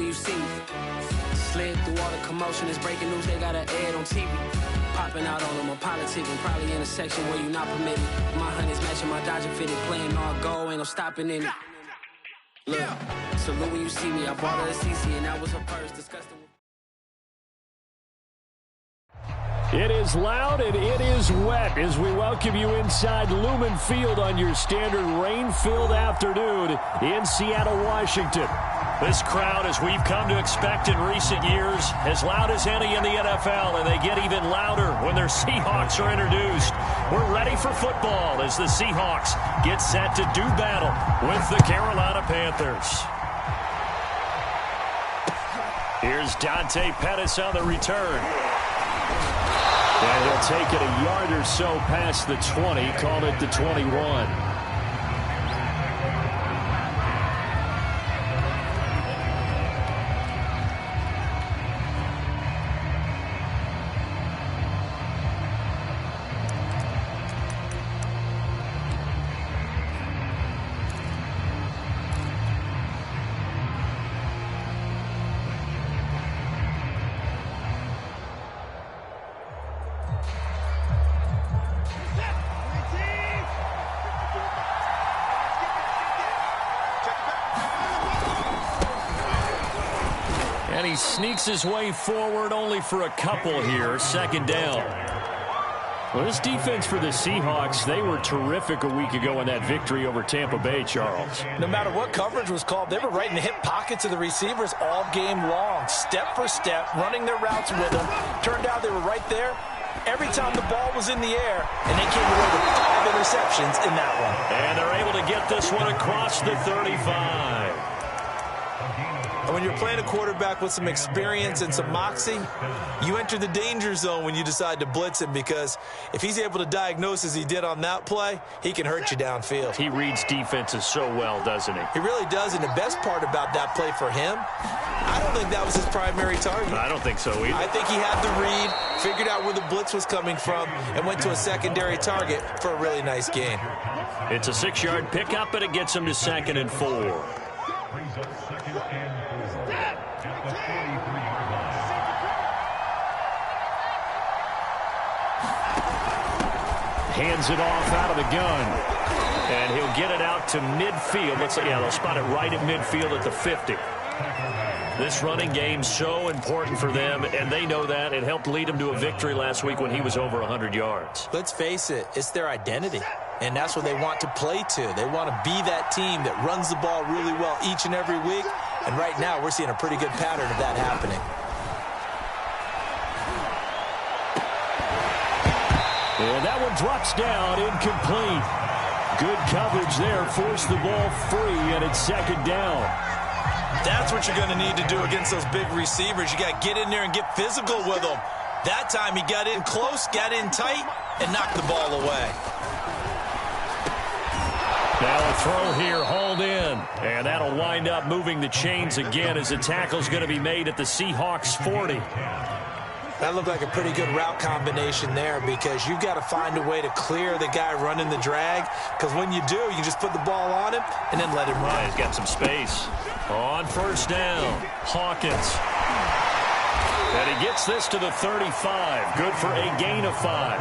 you see me. Slid through all the commotion, it's breaking news, they got an ad on TV. Popping out on them, I'm politicking, probably in a section where you not permitted. My honey's matching my Dodger fitted, playing all goal, ain't no stopping in it. Look, salute when you see me, I bought her a CC, and that was her purse, disgusting. It is loud and it is wet as we welcome you inside Lumen Field on your standard rain-filled afternoon in Seattle, Washington. This crowd, as we've come to expect in recent years, as loud as any in the NFL, and they get even louder when their Seahawks are introduced. We're ready for football as the Seahawks get set to do battle with the Carolina Panthers. Here's Dante Pettis on the return. And he'll take it a yard or so past the 20, called it the 21. And he sneaks his way forward only for a couple here. Second down. Well, this defense for the Seahawks, they were terrific a week ago in that victory over Tampa Bay, Charles. No matter what coverage was called, they were right in the hip pockets of the receivers all game long. Step for step, running their routes with them. Turned out they were right there every time the ball was in the air, and they came away with 5 interceptions in that one. And they're able to get this one across the 35. And when you're playing a quarterback with some experience and some moxie, you enter the danger zone when you decide to blitz him, because if he's able to diagnose as he did on that play, he can hurt you downfield. He reads defenses so well, doesn't he? He really does, and the best part about that play for him, I don't think that was his primary target. I don't think so either. I think he had the read, figured out where the blitz was coming from, and went to a secondary target for a really nice gain. It's a 6-yard pickup, and it gets him to 2nd and 4. Hands it off out of the gun. And he'll get it out to midfield. They'll spot it right at midfield at the 50. This running game so important for them, and they know that. It helped lead them to a victory last week when he was over 100 yards. Let's face it, it's their identity. And that's what they want to play to. They want to be that team that runs the ball really well each and every week. And right now, we're seeing a pretty good pattern of that happening. And that one drops down, incomplete. Good coverage there, forced the ball free, and it's 2nd down. That's what you're going to need to do against those big receivers. You got to get in there and get physical with them. That time he got in close, got in tight, and knocked the ball away. Now a throw here, hauled in. And that'll wind up moving the chains again as the tackle's going to be made at the Seahawks 40. That looked like a pretty good route combination there, because you've got to find a way to clear the guy running the drag, because when you do, you just put the ball on him and then let him run. He's got some space. On 1st down, Hawkins. And he gets this to the 35. Good for a gain of 5.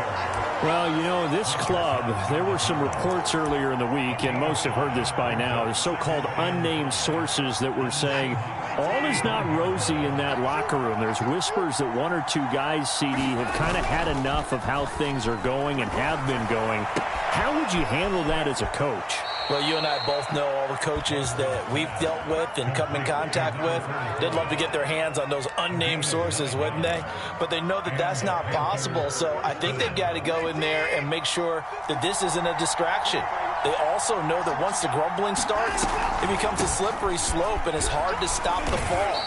Well, you know, this club, there were some reports earlier in the week, and most have heard this by now, the so-called unnamed sources that were saying all is not rosy in that locker room. There's whispers that 1 or 2 guys, CD, have kind of had enough of how things are going and have been going. How would you handle that as a coach? Well, you and I both know all the coaches that we've dealt with and come in contact with. They'd love to get their hands on those unnamed sources, wouldn't they? But they know that that's not possible, so I think they've got to go in there and make sure that this isn't a distraction. They also know that once the grumbling starts, it becomes a slippery slope, and it's hard to stop the fall.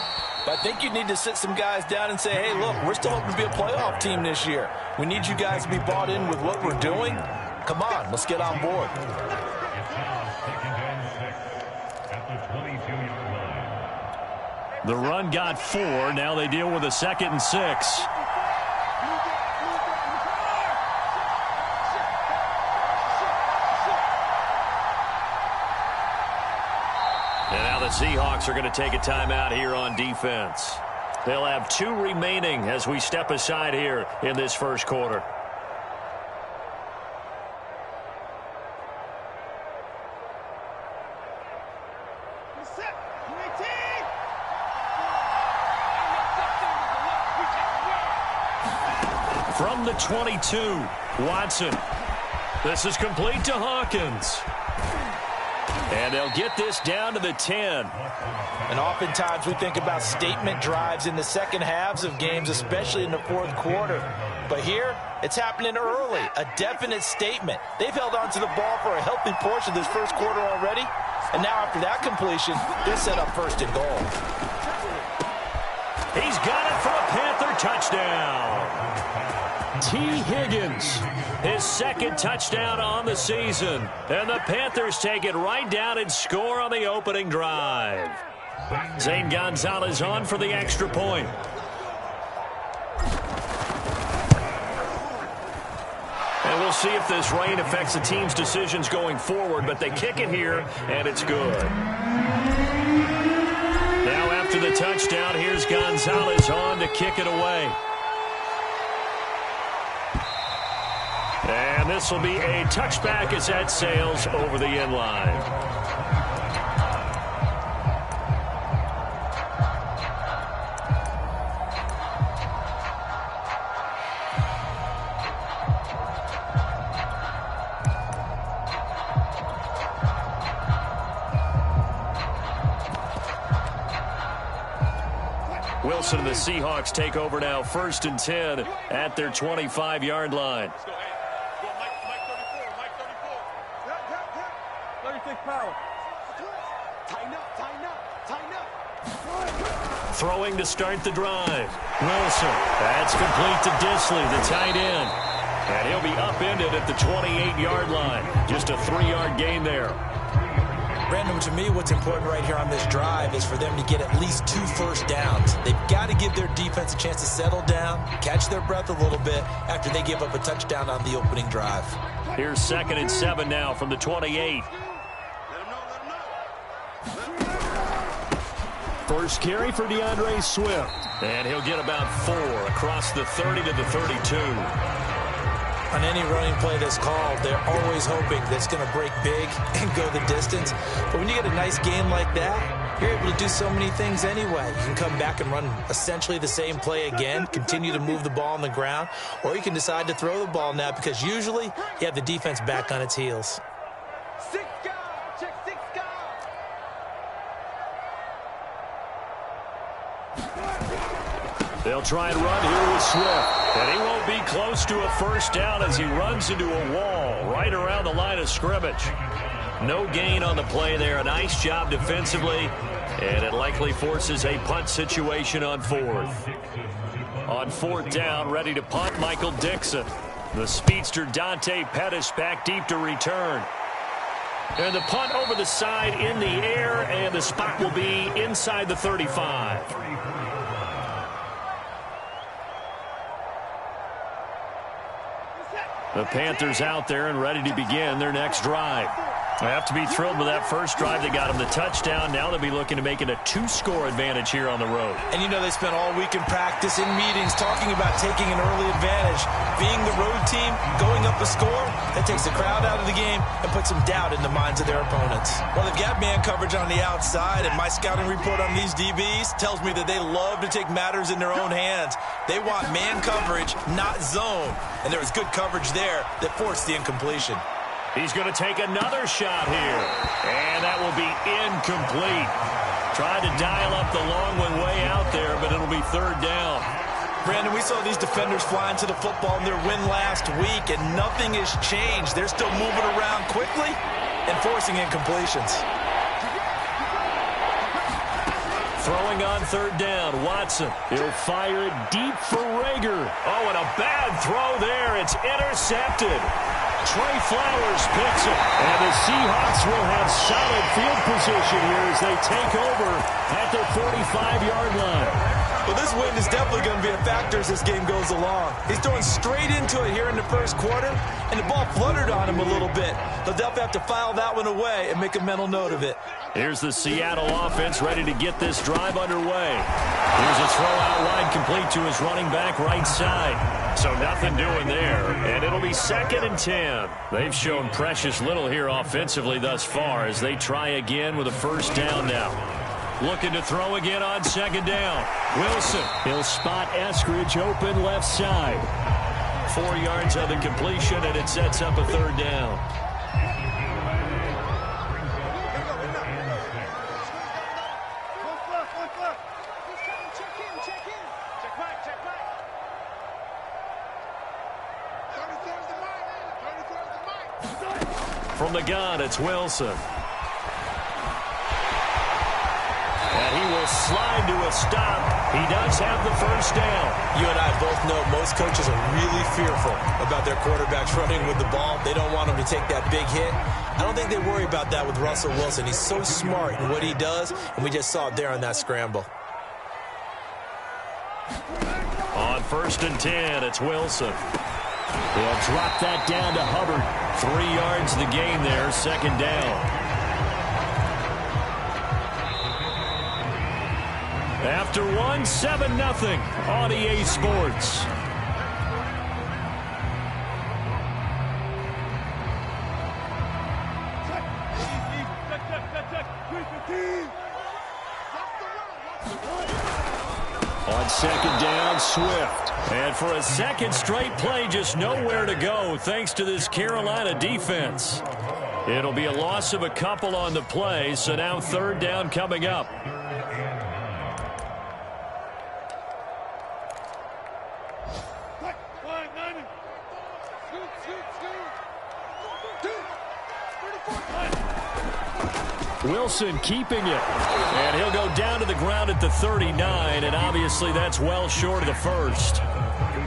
But I think you need to sit some guys down and say, hey, look, we're still hoping to be a playoff team this year. We need you guys to be bought in with what we're doing. Come on, let's get on board. The run got 4. Now they deal with a 2nd and 6. And now the the Seahawks are going to take a timeout here on defense. They'll have 2 remaining as we step aside here in this first quarter. From the 22, Watson. This is complete to Hawkins. And they'll get this down to the 10. And oftentimes we think about statement drives in the second halves of games, especially in the fourth quarter. But here, it's happening early, a definite statement. They've held on to the ball for a healthy portion of this first quarter already. And now after that completion, they're set up first and goal. He's got it for a Panther touchdown. T. Higgins, his second touchdown on the season. And the Panthers take it right down and score on the opening drive. Zane Gonzalez on for the extra point. And we'll see if this rain affects the team's decisions going forward, but they kick it here, and it's good. Now after the touchdown, here's Gonzalez on to kick it away. And this will be a touchback as that sails over the end line. Wilson and the Seahawks take over now, 1st and 10 at their 25-yard line. Throwing to start the drive. Wilson. That's complete to Disley, the tight end. And he'll be upended at the 28-yard line. Just a 3-yard gain there. Brandon, to me, what's important right here on this drive is for them to get at least 2 first downs. They've got to give their defense a chance to settle down, catch their breath a little bit after they give up a touchdown on the opening drive. Here's 2nd and 7 now from the 28. First carry for DeAndre Swift. And he'll get about 4 across the 30 to the 32. On any running play that's called, they're always hoping that's going to break big and go the distance. But when you get a nice game like that, you're able to do so many things anyway. You can come back and run essentially the same play again, continue to move the ball on the ground, or you can decide to throw the ball now because usually you have the defense back on its heels. They'll try and run here with Swift. And he won't be close to a first down as he runs into a wall right around the line of scrimmage. No gain on the play there. A nice job defensively. And it likely forces a punt situation on 4th. On 4th down, ready to punt, Michael Dixon. The speedster Dante Pettis back deep to return. And the punt over the side in the air, and the spot will be inside the 35. The Panthers out there and ready to begin their next drive. They have to be thrilled with that first drive. They got them the touchdown. Now they'll be looking to make it a 2-score advantage here on the road. And you know they spent all week in practice, in meetings, talking about taking an early advantage. Being the road team, going up a score, that takes the crowd out of the game and puts some doubt in the minds of their opponents. Well, they've got man coverage on the outside, and my scouting report on these DBs tells me that they love to take matters in their own hands. They want man coverage, not zone. And there was good coverage there that forced the incompletion. He's going to take another shot here. And that will be incomplete. Tried to dial up the long one way out there, but it'll be 3rd down. Brandon, we saw these defenders flying to the football in their win last week, and nothing has changed. They're still moving around quickly and forcing incompletions. Throwing on 3rd down, Watson. He'll fire it deep for Rager. Oh, and a bad throw there. It's intercepted. Trey Flowers picks it. And the Seahawks will have solid field position here as they take over at their 45-yard line. Well, this wind is definitely going to be a factor as this game goes along. He's throwing straight into it here in the first quarter, and the ball fluttered on him a little bit. He'll definitely have to file that one away and make a mental note of it. Here's the Seattle offense ready to get this drive underway. Here's a throw out wide complete to his running back right side. So nothing doing there, and it'll be 2nd and 10. They've shown precious little here offensively thus far as they try again with a first down now. Looking to throw again on 2nd down. Wilson, he'll spot Eskridge open left side. 4 yards on the completion, and it sets up a 3rd down. From the gun, it's Wilson. And he will slide to a stop. He does have the first down. You and I both know most coaches are really fearful about their quarterbacks running with the ball. They don't want him to take that big hit. I don't think they worry about that with Russell Wilson. He's so smart in what he does, and we just saw it there on that scramble. On 1st and 10, it's Wilson. They'll drop that down to Hubbard. 3 yards the gain there, 2nd down. After one, 7-0 on EA Sports. On 2nd down, Swift. And for a 2nd straight play, just nowhere to go thanks to this Carolina defense. It'll be a loss of a couple on the play, so now 3rd down coming up. Wilson keeping it. And he'll go down to the ground at the 39, and obviously that's well short of the first.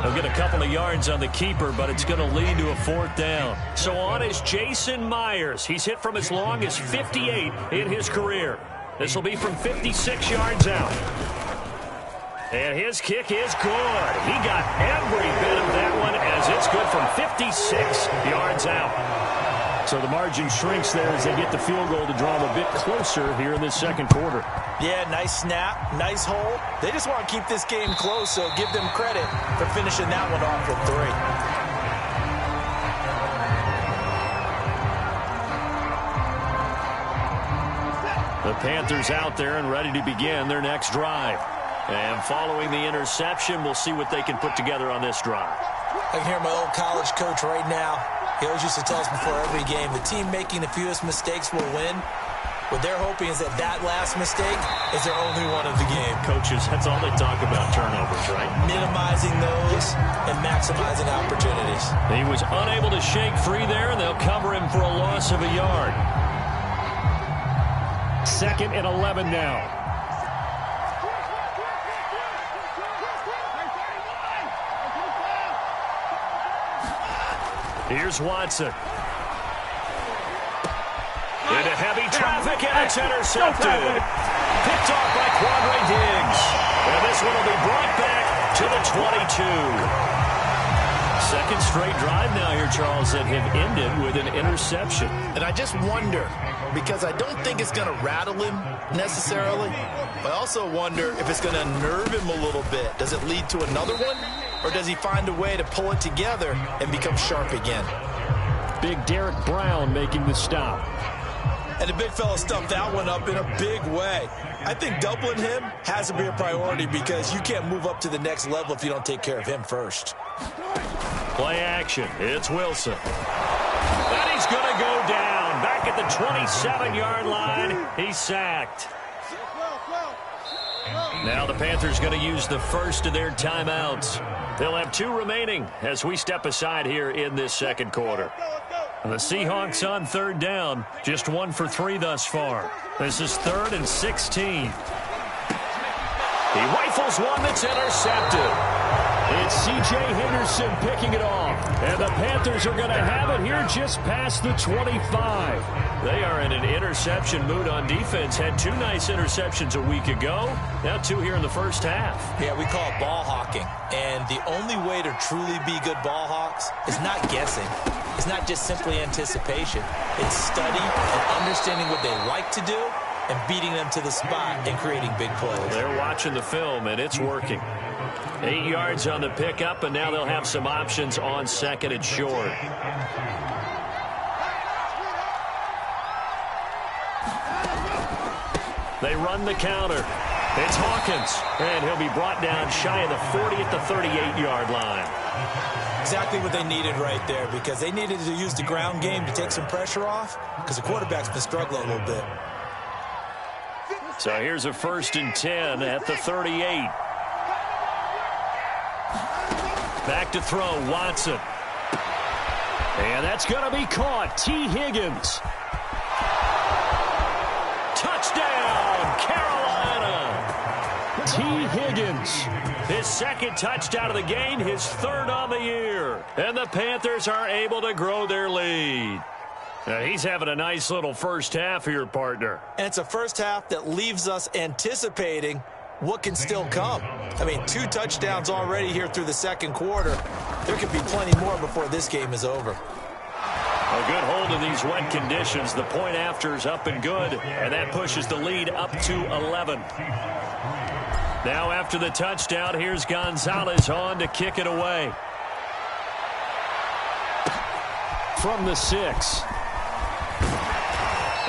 He'll get a couple of yards on the keeper, but it's going to lead to a 4th down. So on is Jason Myers. He's hit from as long as 58 in his career. This will be from 56 yards out. And his kick is good. He got every bit of that one as it's good from 56 yards out. So the margin shrinks there as they get the field goal to draw them a bit closer here in this 2nd quarter. Yeah, nice snap, nice hole. They just want to keep this game close, so give them credit for finishing that one off with 3. The Panthers out there and ready to begin their next drive. And following the interception, we'll see what they can put together on this drive. I can hear my old college coach right now. He always used to tell us before every game, the team making the fewest mistakes will win. What they're hoping is that that last mistake is their only one of the game. Coaches, that's all they talk about, turnovers, right? Minimizing those and maximizing opportunities. He was unable to shake free there, and they'll cover him for a loss of a yard. 2nd and 11 now. Here's Watson. Into heavy traffic, and it's intercepted. Picked off by Quandre Diggs. And this one will be brought back to the 22. 2nd straight drive now here, Charles, that have ended with an interception. And I just wonder, because I don't think it's going to rattle him necessarily, but I also wonder if it's going to unnerve him a little bit. Does it lead to another one? Or does he find a way to pull it together and become sharp again? Big Derek Brown making the stop. And the big fella stuffed that one up in a big way. I think doubling him has to be a priority because you can't move up to the next level if you don't take care of him first. Play action. It's Wilson. And he's going to go down. Back at the 27-yard line. He's sacked. Now the Panthers going to use the first of their timeouts. They'll have 2 remaining as we step aside here in this 2nd quarter. And the Seahawks on 3rd down, just 1 for 3 thus far. This is 3rd and 16. He rifles one that's intercepted. It's C.J. Henderson picking it off. And the Panthers are going to have it here just past the 25. They are in an interception mood on defense. Had 2 nice interceptions a week ago. Now 2 here in the first half. Yeah, we call it ball hawking. And the only way to truly be good ball hawks is not guessing. It's not just simply anticipation. It's study and understanding what they like to do and beating them to the spot and creating big plays. They're watching the film, and it's working. 8 yards on the pickup, and now they'll have some options on second and short. They run the counter. It's Hawkins, and he'll be brought down shy of the 40 at the 38-yard line. Exactly what they needed right there, because they needed to use the ground game to take some pressure off, because the quarterback's been struggling a little bit. So here's a 1st and 10 at the 38. Back to throw, Watson. And that's going to be caught. T. Higgins. Touchdown, Carolina. T. Higgins. His 2nd touchdown of the game, his 3rd on the year. And the Panthers are able to grow their lead. Now he's having a nice little first half here, partner. And it's a first half that leaves us anticipating what can still come. I mean, 2 touchdowns already here through the 2nd quarter. There could be plenty more before this game is over. A good hold in these wet conditions. The point after is up and good, and that pushes the lead up to 11. Now after the touchdown, here's Gonzalez on to kick it away. From the 6.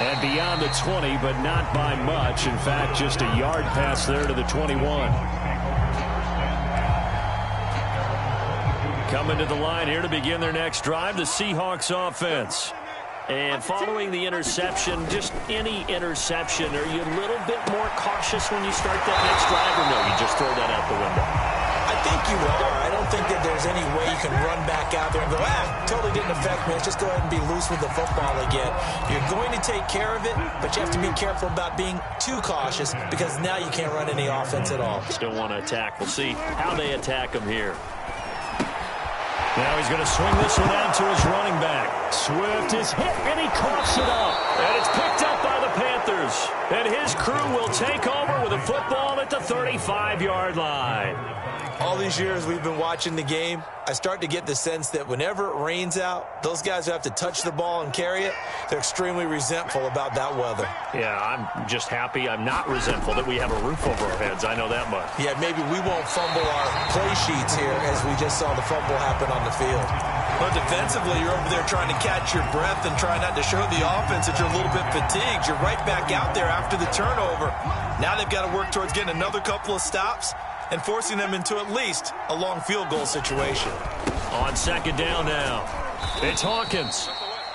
And beyond the 20, but not by much. In fact, just a yard pass there to the 21. Coming to the line here to begin their next drive, the Seahawks offense. And following the interception, just any interception, are you a little bit more cautious when you start that next drive, or no, you just throw that out the window? I think you are. I don't think that there's any way you can run back out there and go, totally didn't affect me. Let's just go ahead and be loose with the football again. You're going to take care of it, but you have to be careful about being too cautious, because now you can't run any offense at all. Still want to attack. We'll see how they attack him here. Now he's going to swing this one out to his running back. Swift is hit, and he coughs it up. And it's picked up by the Panthers. And his crew will take over with a football at the 35-yard line. All these years we've been watching the game, I start to get the sense that whenever it rains out, those guys who have to touch the ball and carry it, they're extremely resentful about that weather. Yeah, I'm just happy I'm not resentful that we have a roof over our heads. I know that much. Yeah, maybe we won't fumble our play sheets here as we just saw the fumble happen on the field. But defensively, you're over there trying to catch your breath and trying not to show the offense that you're a little bit fatigued. You're right back out there after the turnover. Now they've got to work towards getting another couple of stops and forcing them into at least a long field goal situation. On 2nd down now, it's Hawkins.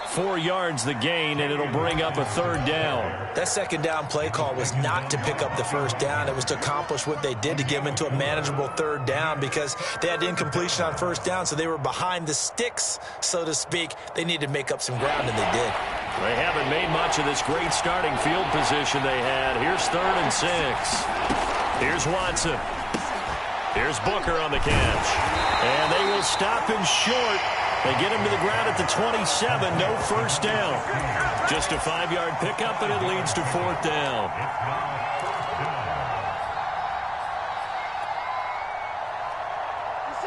4 yards the gain, and it'll bring up a 3rd down. That 2nd down play call was not to pick up the 1st down. It was to accomplish what they did, to get them into a manageable 3rd down, because they had incompletion on 1st down, so they were behind the sticks, so to speak. They needed to make up some ground, and they did. They haven't made much of this great starting field position they had. Here's 3rd and 6. Here's Watson. Here's Booker on the catch. And they will stop him short. They get him to the ground at the 27. No 1st down. Just a 5-yard pickup, and it leads to 4th down.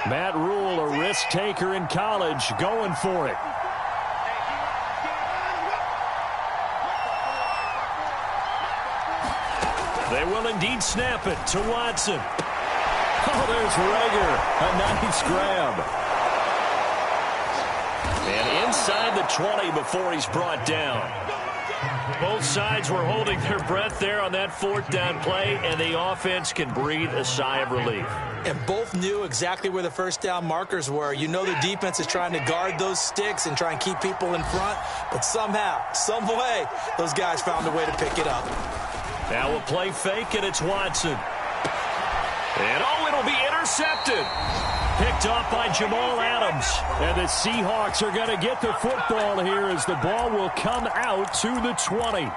Matt Rule, a risk taker in college, going for it. They will indeed snap it to Watson. Oh, there's Rager. A nice grab. And inside the 20 before he's brought down. Both sides were holding their breath there on that 4th down play, and the offense can breathe a sigh of relief. And both knew exactly where the 1st down markers were. You know the defense is trying to guard those sticks and try and keep people in front, but somehow, some way, those guys found a way to pick it up. Now a play fake, and it's Watson. And, it'll be intercepted. Picked off by Jamal Adams. And the Seahawks are going to get the football here as the ball will come out to the 20.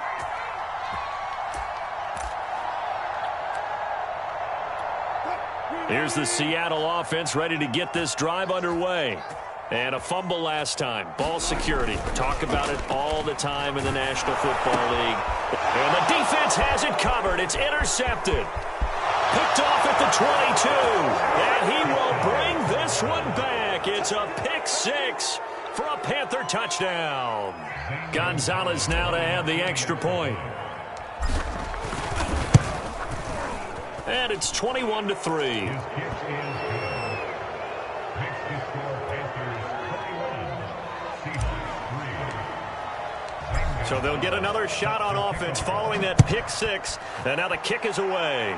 Here's the Seattle offense ready to get this drive underway. And a fumble last time. Ball security. Talk about it all the time in the National Football League. And the defense has it covered. It's intercepted. Picked off at the 22. And he will bring this one back. It's a pick six for a Panther touchdown. Gonzalez now to add the extra point. And it's 21-3. So they'll get another shot on offense following that pick six. And now the kick is away.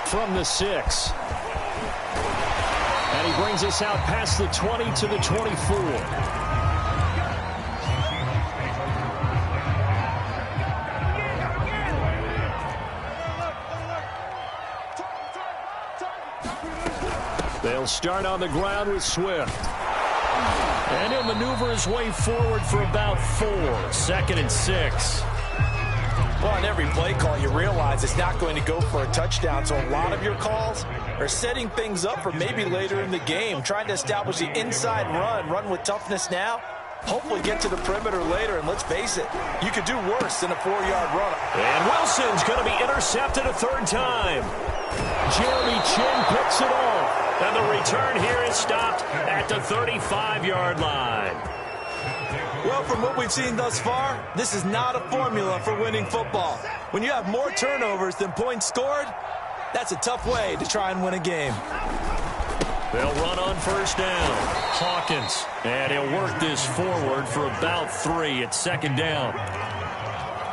From the 6. And he brings us out past the 20 to the 24. They'll start on the ground with Swift. And he'll maneuver his way forward for about 4. 2nd and 6. Well, on every play call, you realize it's not going to go for a touchdown. So a lot of your calls are setting things up for maybe later in the game, trying to establish the inside run with toughness now. Hopefully get to the perimeter later, and let's face it, you could do worse than a 4-yard run. And Wilson's going to be intercepted a 3rd time. Jeremy Chin picks it off. And the return here is stopped at the 35-yard line. Well, from what we've seen thus far, this is not a formula for winning football. When you have more turnovers than points scored, that's a tough way to try and win a game. They'll run on 1st down. Hawkins. And he'll work this forward for about 3 at 2nd down.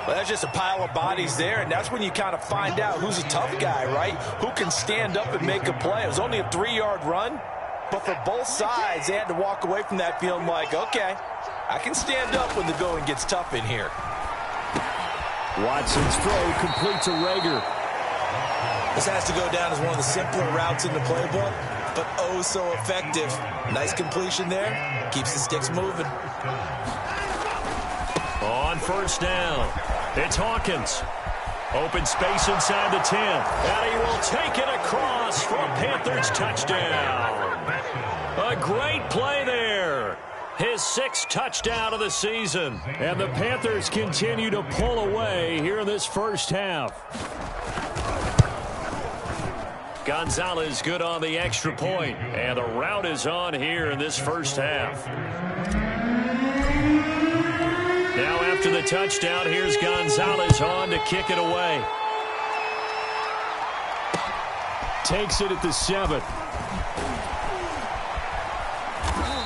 Well, that's just a pile of bodies there, and that's when you kind of find out who's a tough guy, right? Who can stand up and make a play. It was only a 3-yard run, but for both sides, they had to walk away from that feeling like, okay, I can stand up when the going gets tough in here. Watson's throw complete to Rager. This has to go down as one of the simpler routes in the playbook, but oh so effective. Nice completion there. Keeps the sticks moving. On 1st down, it's Hawkins. Open space inside the 10. And he will take it across for a Panthers touchdown. A great play there. His 6th touchdown of the season. And the Panthers continue to pull away here in this 1st half. Gonzalez good on the extra point. And the route is on here in this 1st half. Now after the touchdown, here's Gonzalez on to kick it away. Takes it at the 7.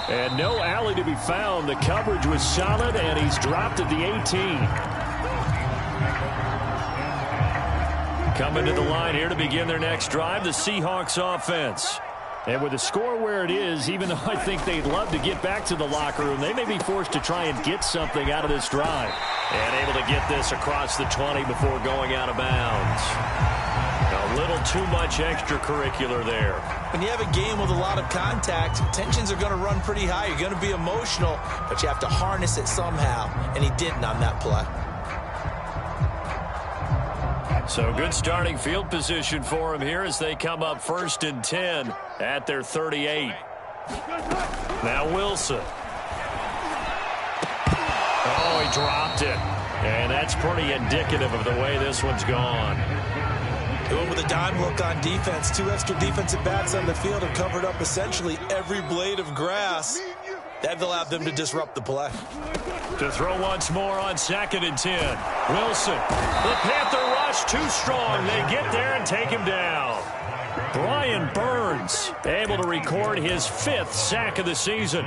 And no alley to be found. The coverage was solid, and he's dropped at the 18. Coming to the line here to begin their next drive, the Seahawks offense. And with the score where it is, even though I think they'd love to get back to the locker room, they may be forced to try and get something out of this drive. And able to get this across the 20 before going out of bounds. A little too much extracurricular there. When you have a game with a lot of contact, tensions are going to run pretty high. You're going to be emotional, but you have to harness it somehow. And he didn't on that play. So good starting field position for him here as they come up 1st and 10 at their 38. Now Wilson. Oh, he dropped it. And that's pretty indicative of the way this one's gone. Going with a dime look on defense. 2 extra defensive backs on the field have covered up essentially every blade of grass. That allowed them to disrupt the play. To throw once more on 2nd and 10. Wilson. The Panther rush too strong. They get there and take him down. Brian Burns able to record his 5th sack of the season.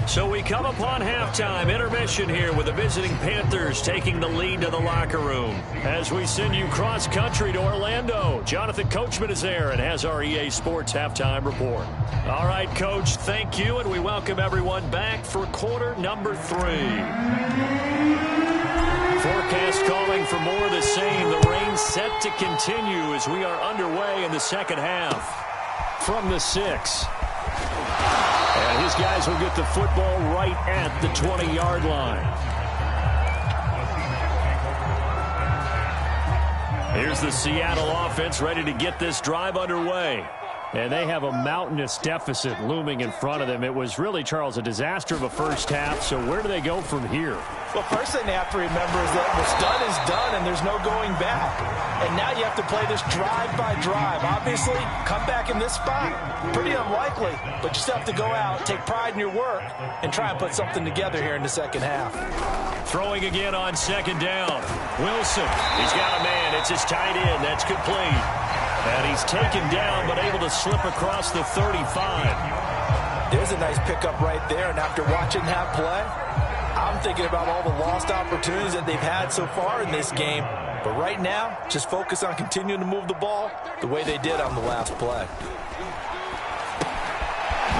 So we come upon halftime intermission here with the visiting Panthers taking the lead to the locker room. As we send you cross country to Orlando, Jonathan Coachman is there and has our EA Sports halftime report. All right, Coach, thank you, and we welcome everyone back for quarter number 3. Forecast calling for more of the same. The rain set to continue as we are underway in the 2nd half. from the 6. And his guys will get the football right at the 20-yard line. Here's the Seattle offense ready to get this drive underway. And they have a mountainous deficit looming in front of them. It was really, Charles, a disaster of a first half. So where do they go from here? Well, first thing they have to remember is that what's done is done, and there's no going back. And now you have to play this drive by drive. Obviously, come back in this spot, pretty unlikely. But you still have to go out, take pride in your work, and try and put something together here in the second half. Throwing again on second down. Wilson, he's got a man. It's his tight end. That's complete. And he's taken down, but able to slip across the 35. There's a nice pickup right there, and after watching that play, I'm thinking about all the lost opportunities that they've had so far in this game. But right now, just focus on continuing to move the ball the way they did on the last play.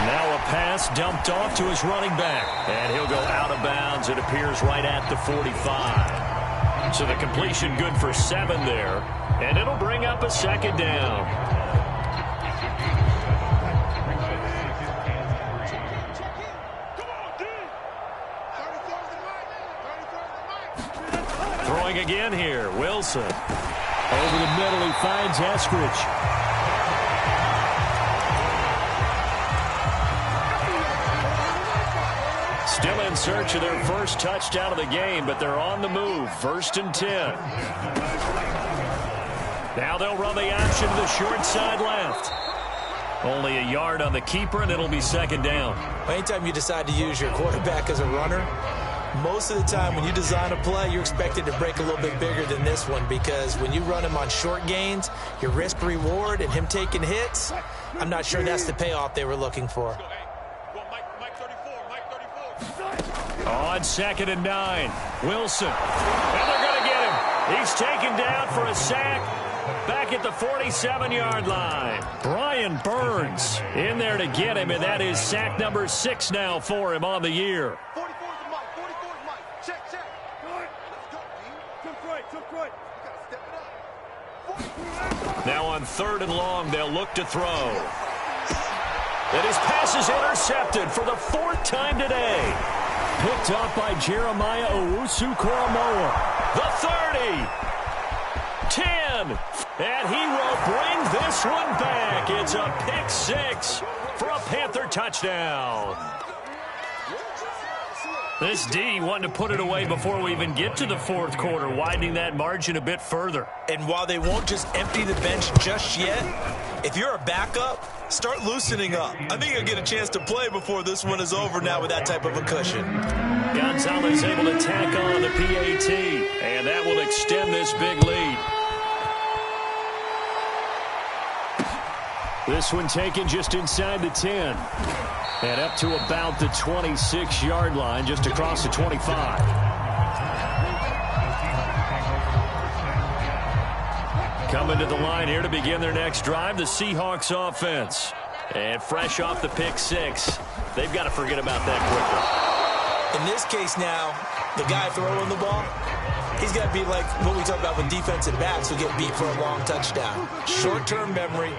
Now a pass dumped off to his running back. And he'll go out of bounds. It appears right at the 45. So the completion good for 7 there. And it'll bring up a second down. Throwing again here. Wilson. Over the middle, he finds Eskridge. Still in search of their first touchdown of the game, but they're on the move. 1st and 10. Now they'll run the option to the short side left. Only a yard on the keeper, and it'll be second down. Anytime you decide to use your quarterback as a runner, most of the time when you design a play, you're expected to break a little bit bigger than this one, because when you run him on short gains, your risk-reward and him taking hits, I'm not sure that's the payoff they were looking for. On 2nd and 9, Wilson. And they're going to get him. He's taken down for a sack. Back at the 47-yard line. Brian Burns in there to get him, and that is sack number 6 now for him on the year. 44 is Mike. 44 is Mike. Check, check. Let's go, D. Took right. You got to step it up. Now on 3rd and long, they'll look to throw. And his pass is intercepted for the 4th time today. Picked up by Jeremiah Owusu-Koramoah. The 30. 10. And he will bring this one back. It's a pick 6 for a Panther touchdown. This D wanting to put it away before we even get to the 4th quarter, widening that margin a bit further. And while they won't just empty the bench just yet, if you're a backup, start loosening up. I think you'll get a chance to play before this one is over now with that type of a cushion. Gonzalez able to tack on the PAT, and that will extend this big lead. This one taken just inside the 10. And up to about the 26-yard line, just across the 25. Coming to the line here to begin their next drive, the Seahawks offense. And fresh off the pick 6, they've got to forget about that quickly. In this case now, the guy throwing the ball, he's got to be like what we talk about with defensive backs who get beat for a long touchdown. Short-term memory,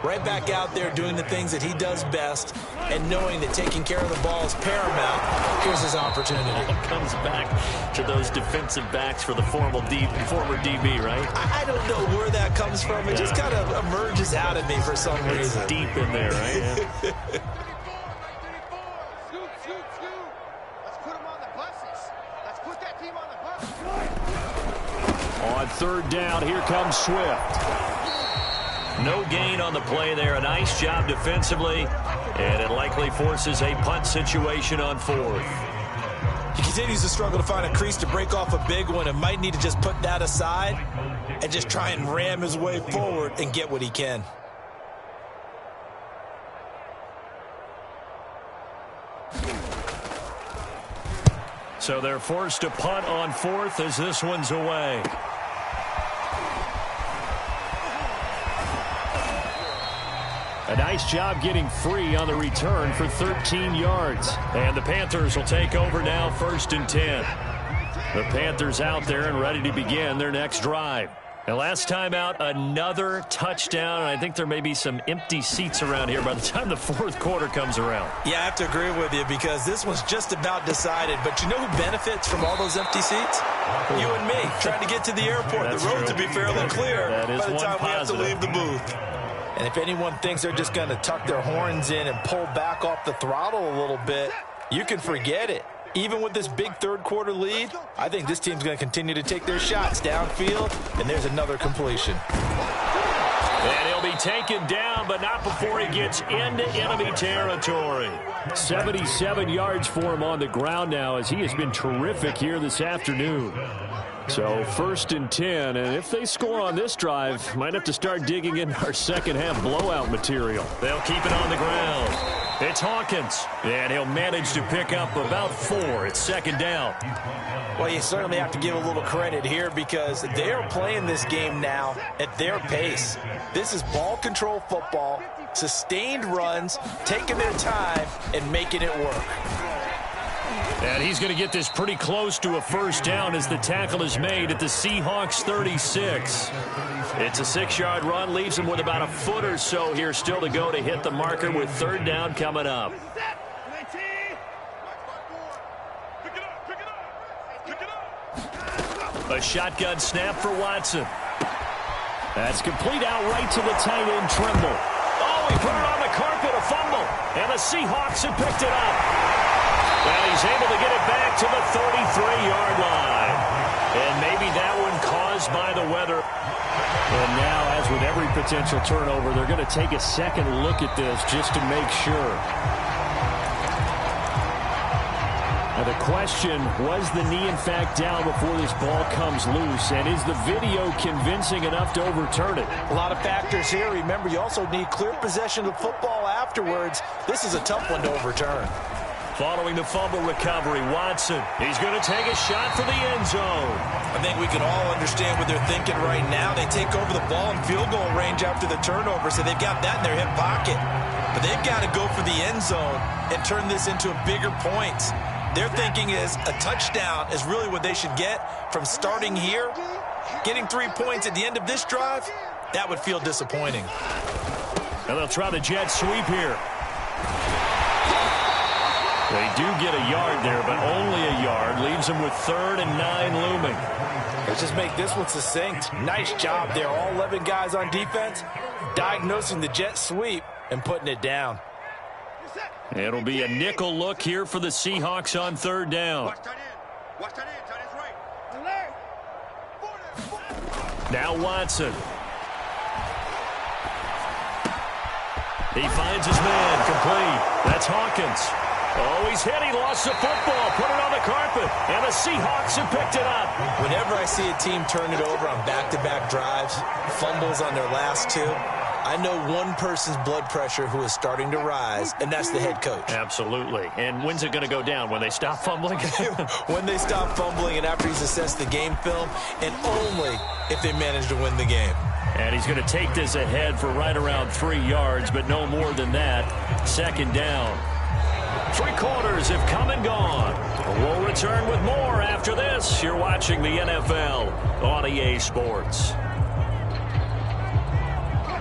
right back out there doing the things that he does best, and knowing that taking care of the ball is paramount. Here's his opportunity. It comes back to those defensive backs for the former DB, right? I don't know where that comes from. It just kind of emerges out of me for some reason. It's deep in there, right? Yeah. On 3rd down, here comes Swift. No gain on the play there. A nice job defensively, and it likely forces a punt situation on 4th. He continues to struggle to find a crease to break off a big one and might need to just put that aside and just try and ram his way forward and get what he can. So they're forced to punt on 4th as this one's away. A nice job getting free on the return for 13 yards. And the Panthers will take over now, 1st and 10. The Panthers out there and ready to begin their next drive. And last time out, another touchdown. And I think there may be some empty seats around here by the time the fourth quarter comes around. Yeah, I have to agree with you because this one's just about decided. But you know who benefits from all those empty seats? You and me, trying to get to the airport. That's the road true. to be fairly clear That is by the one time we have to positive. leave the booth. And if anyone thinks they're just going to tuck their horns in and pull back off the throttle a little bit, you can forget it. Even with this big third-quarter lead, I think this team's going to continue to take their shots downfield, and there's another completion. And he'll be taken down, but not before he gets into enemy territory. 77 yards for him on the ground now as he has been terrific here this afternoon. So 1st and 10, and if they score on this drive, might have to start digging in our second-half blowout material. They'll keep it on the ground. It's Hawkins, and he'll manage to pick up about 4. It's 2nd down. Well, you certainly have to give a little credit here because they're playing this game now at their pace. This is ball control football, sustained runs, taking their time, and making it work. And he's going to get this pretty close to a 1st down as the tackle is made at the Seahawks 36. It's a 6-yard run, leaves him with about a foot or so here still to go to hit the marker with 3rd down coming up. A shotgun snap for Watson. That's complete out right to the tight end, Trimble. Oh, he put it on the carpet, a fumble. And the Seahawks have picked it up. Well, he's able to get it back to the 33-yard line. And maybe that one caused by the weather. And now, as with every potential turnover, they're going to take a second look at this just to make sure. Now the question, was the knee in fact down before this ball comes loose? And is the video convincing enough to overturn it? A lot of factors here. Remember, you also need clear possession of the football afterwards. This is a tough one to overturn. Following the fumble recovery, Watson. He's going to take a shot for the end zone. I think we can all understand what they're thinking right now. They take over the ball in field goal range after the turnover, so they've got that in their hip pocket. But they've got to go for the end zone and turn this into a bigger point. Their thinking is a touchdown is really what they should get from starting here. Getting 3 points at the end of this drive, that would feel disappointing. And they'll try the jet sweep here. They do get a yard there, but only a yard. Leaves them with 3rd and 9 looming. Let's just make this one succinct. Nice job there. All 11 guys on defense diagnosing the jet sweep and putting it down. It'll be a nickel look here for the Seahawks on 3rd down. Watch tight end. Watch tight end. Tight end's right. Now Watson. He finds his man complete. That's Hawkins. Oh, he's hit. He lost the football. Put it on the carpet. And the Seahawks have picked it up. Whenever I see a team turn it over on back-to-back drives, fumbles on their last 2, I know one person's blood pressure who is starting to rise, and that's the head coach. Absolutely. And when's it going to go down? When they stop fumbling? When they stop fumbling and after he's assessed the game film, and only if they manage to win the game. And he's going to take this ahead for right around 3 yards, but no more than that. 2nd down. 3 quarters have come and gone. We'll return with more after this. You're watching the NFL on EA Sports.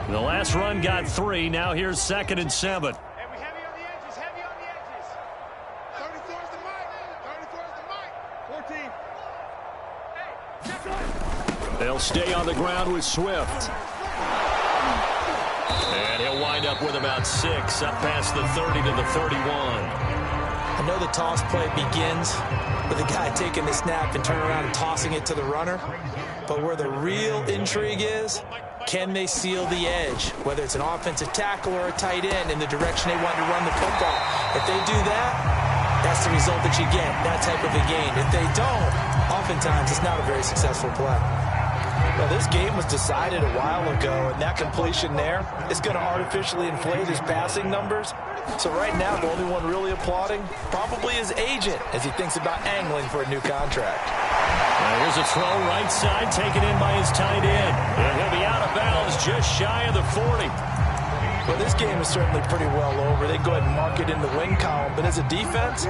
The last run got 3. Now here's 2nd and 7. Hey, we heavy on the edges. Heavy on the edges. 34 is the mic. 34 is the mic. 14. Hey, check it. They'll stay on the ground with Swift. And he'll wind up with about 6, up past the 30 to the 31. I know the toss play begins with a guy taking the snap and turning around and tossing it to the runner. But where the real intrigue is, can they seal the edge, whether it's an offensive tackle or a tight end in the direction they want to run the football? If they do that, that's the result that you get, that type of a gain. If they don't, oftentimes it's not a very successful play. Well, this game was decided a while ago, and that completion there is going to artificially inflate his passing numbers. So right now, the only one really applauding probably his agent as he thinks about angling for a new contract. Here's a throw right side, taken in by his tight end. And he'll be out of bounds just shy of the 40. Well, this game is certainly pretty well over. They go ahead and mark it in the win column. But as a defense,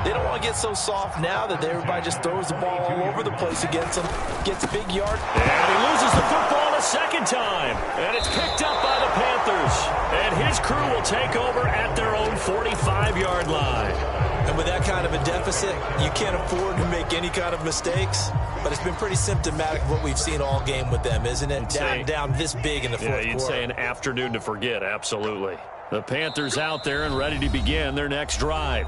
they don't want to get so soft now that everybody just throws the ball all over the place against them. Gets a big yard. And he loses the football a second time. And it's picked up by the Panthers. And his crew will take over at their own 45-yard line. And with that kind of a deficit, you can't afford to make any kind of mistakes. But it's been pretty symptomatic of what we've seen all game with them, isn't it? Down this big in the fourth quarter. Yeah, you'd say an afternoon to forget, absolutely. The Panthers out there and ready to begin their next drive.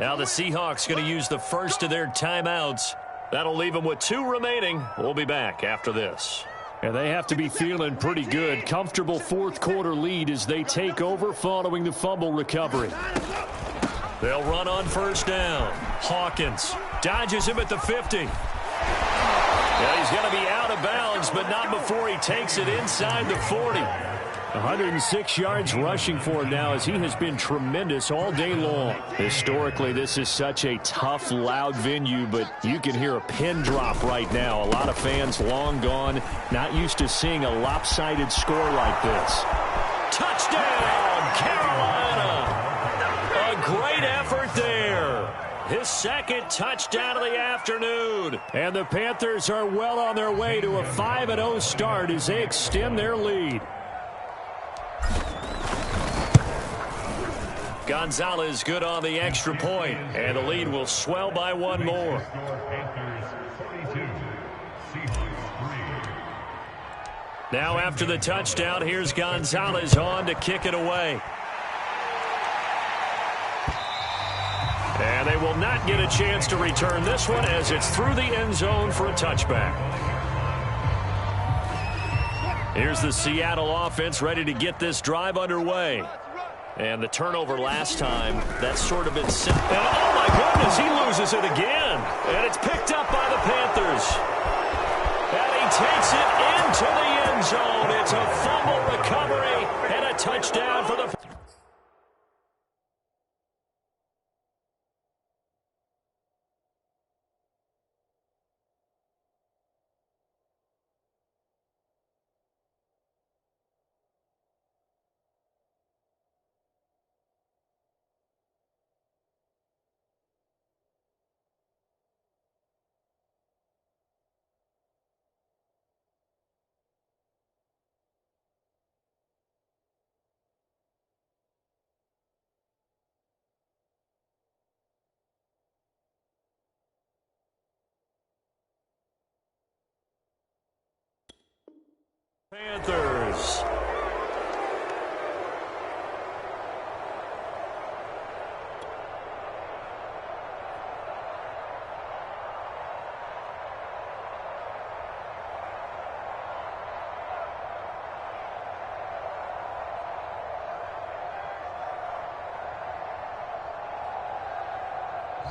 Now the Seahawks going to use the first of their timeouts. That'll leave them with 2 remaining. We'll be back after this. And they have to be feeling pretty good. Comfortable fourth quarter lead as they take over following the fumble recovery. They'll run on first down. Hawkins dodges him at the 50. Yeah, he's going to be out of bounds, but not before he takes it inside the 40. 106 yards rushing for him now as he has been tremendous all day long. Historically, this is such a tough, loud venue, but you can hear a pin drop right now. A lot of fans long gone, not used to seeing a lopsided score like this. Touchdown, Carolina! A great effort there. His second touchdown of the afternoon. And the Panthers are well on their way to a 5-0 start as they extend their lead. Gonzalez good on the extra point, and the lead will swell by 1 more. Now after the touchdown, here's Gonzalez on to kick it away. And they will not get a chance to return this one as it's through the end zone for a touchback. Here's the Seattle offense ready to get this drive underway. And the turnover last time, that's sort of been simple. And oh my goodness, he loses it again. And it's picked up by the Panthers. And he takes it into the end zone. It's a fumble recovery and a touchdown for the Panthers.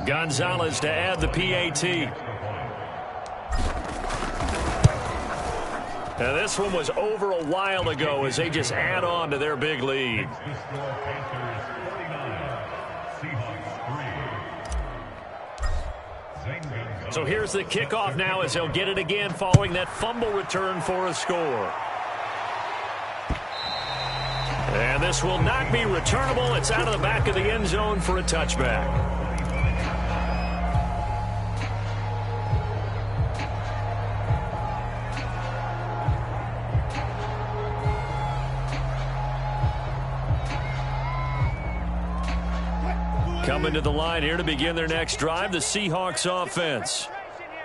Gonzalez to add the PAT. Now this one was over a while ago as they just add on to their big lead. So here's the kickoff now as they'll get it again following that fumble return for a score. And this will not be returnable. It's out of the back of the end zone for a touchback. Coming to the line here to begin their next drive, the Seahawks offense.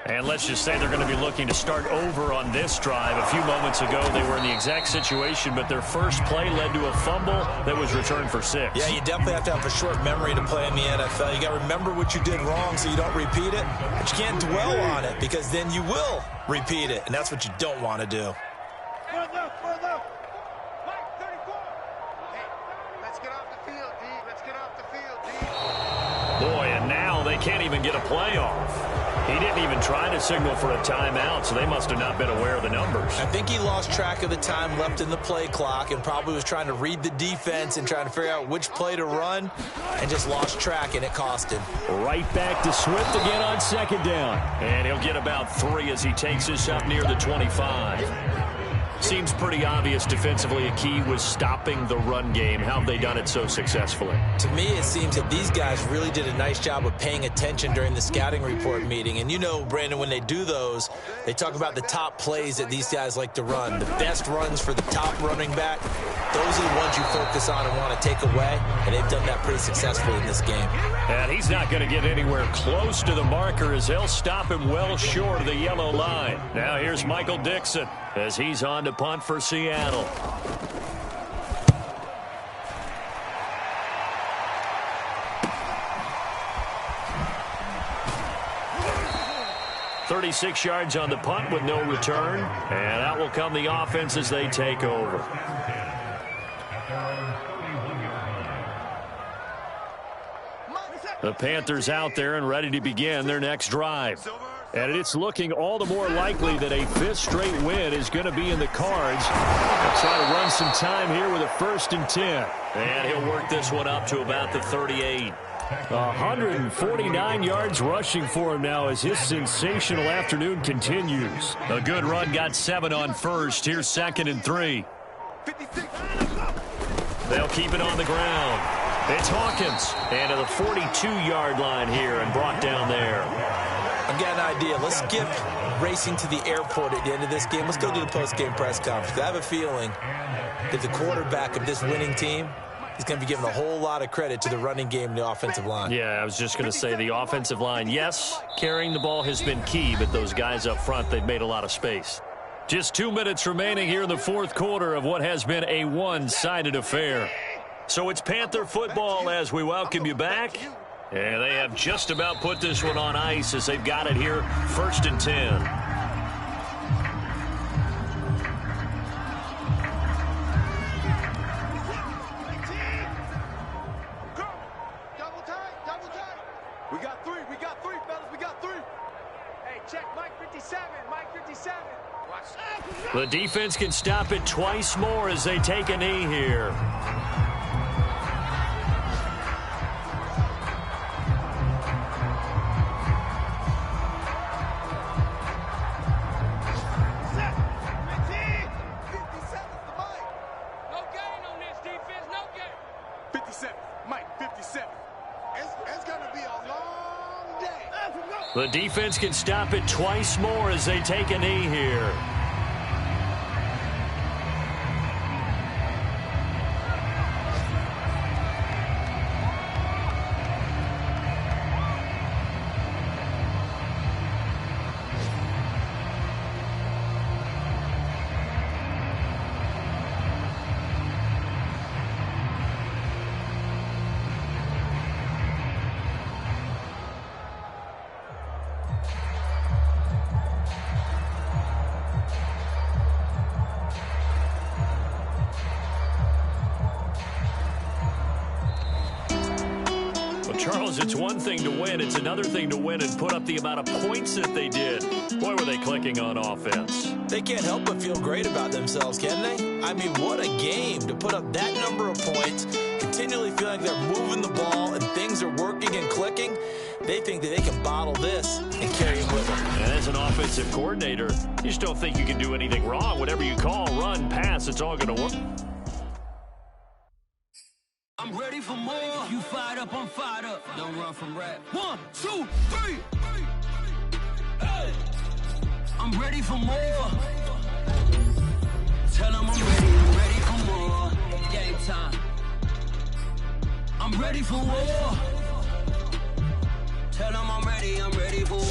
And let's just say they're going to be looking to start over on this drive. A few moments ago, they were in the exact situation, but their first play led to a fumble that was returned for 6. Yeah, you definitely have to have a short memory to play in the NFL. You got to remember what you did wrong so you don't repeat it, but you can't dwell on it because then you will repeat it, and that's what you don't want to do. Boy, and now they can't even get a play off. He didn't even try to signal for a timeout, so they must have not been aware of the numbers. I think he lost track of the time left in the play clock and probably was trying to read the defense and trying to figure out which play to run and just lost track, and it cost him. Right back to Swift again on second down. And he'll get about 3 as he takes this up near the 25. Seems pretty obvious defensively a key was stopping the run game. How have they done it so successfully? To me, it seems that these guys really did a nice job of paying attention during the scouting report meeting. And you know, Brandon, when they do those, they talk about the top plays that these guys like to run. The best runs for the top running back, those are the ones you focus on and want to take away. And they've done that pretty successfully in this game. And he's not going to get anywhere close to the marker as they'll stop him well short of the yellow line. Now here's Michael Dixon as he's on to punt for Seattle. "36 yards on the punt with no return, and out will come the offense as they take over. The Panthers out there and ready to begin their next drive. And it's looking all the more likely that a fifth straight win is going to be in the cards. They'll try to run some time here with a 1st and 10. And he'll work this one up to about the 38. 149 yards rushing for him now as his sensational afternoon continues. A good run got 7 on first. Here's 2nd and 3. They'll keep it on the ground. It's Hawkins. And to the 42-yard line here and brought down there. I've got an idea. Let's skip racing to the airport at the end of this game. Let's go to the post-game press conference. I have a feeling that the quarterback of this winning team is going to be given a whole lot of credit to the running game and the offensive line. Yeah, I was just going to say the offensive line, yes, carrying the ball has been key, but those guys up front, they've made a lot of space. Just 2 minutes remaining here in the fourth quarter of what has been a one-sided affair. So it's Panther football as we welcome you back. And they have just about put this one on ice as they've got it here, 1st and 10. Double tight. We got three, fellas, we got 3. Hey, check Mike 57, Mike 57. Watch. The defense can stop it twice more as they take a knee here. The defense can stop it twice more as they take a knee here. Charles, it's one thing to win. It's another thing to win and put up the amount of points that they did. Boy, were they clicking on offense. They can't help but feel great about themselves, can they? I mean, what a game to put up that number of points, continually feeling like they're moving the ball and things are working and clicking. They think that they can bottle this and carry it with them. And as an offensive coordinator, you just don't think you can do anything wrong. Whatever you call, run, pass, it's all going to work. I'm ready for more. You fired up, I'm fired up. Don't run from rap. 1, 2, 3. Hey. I'm ready for more. Tell them I'm ready for more. Game time. I'm ready for war. Tell them I'm ready for war.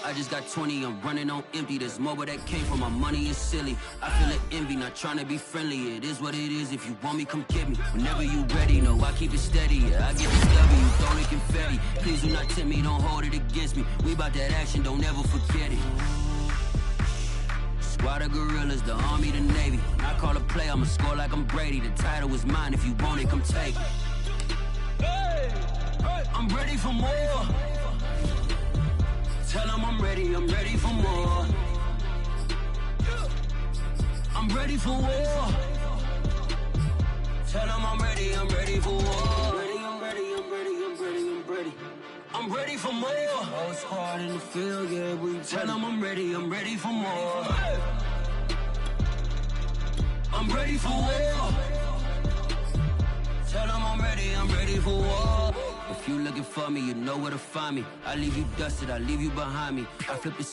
I just got 20, I'm running on empty. There's more where that came from, my money is silly. I feel it envy, not trying to be friendly. It is what it is, if you want me, come get me. Whenever you ready, no, I keep it steady. Yeah, I get this W, you throwing it confetti. Please do not tempt me, don't hold it against me. We about that action, don't ever forget it. Squad of gorillas, the army, the navy. When I call a play, I'ma score like I'm Brady. The title is mine, if you want it, come take it. Hey, hey. I'm ready for more. Tell them I'm ready for more. I'm ready for war. Tell them I'm ready for war. I'm ready for more. Whole squad in the field, yeah, we tell them I'm ready for more. I'm ready for war. Tell them I'm ready for war. If you looking for me, you know where to find me. I leave you dusted, I leave you behind me. I flip the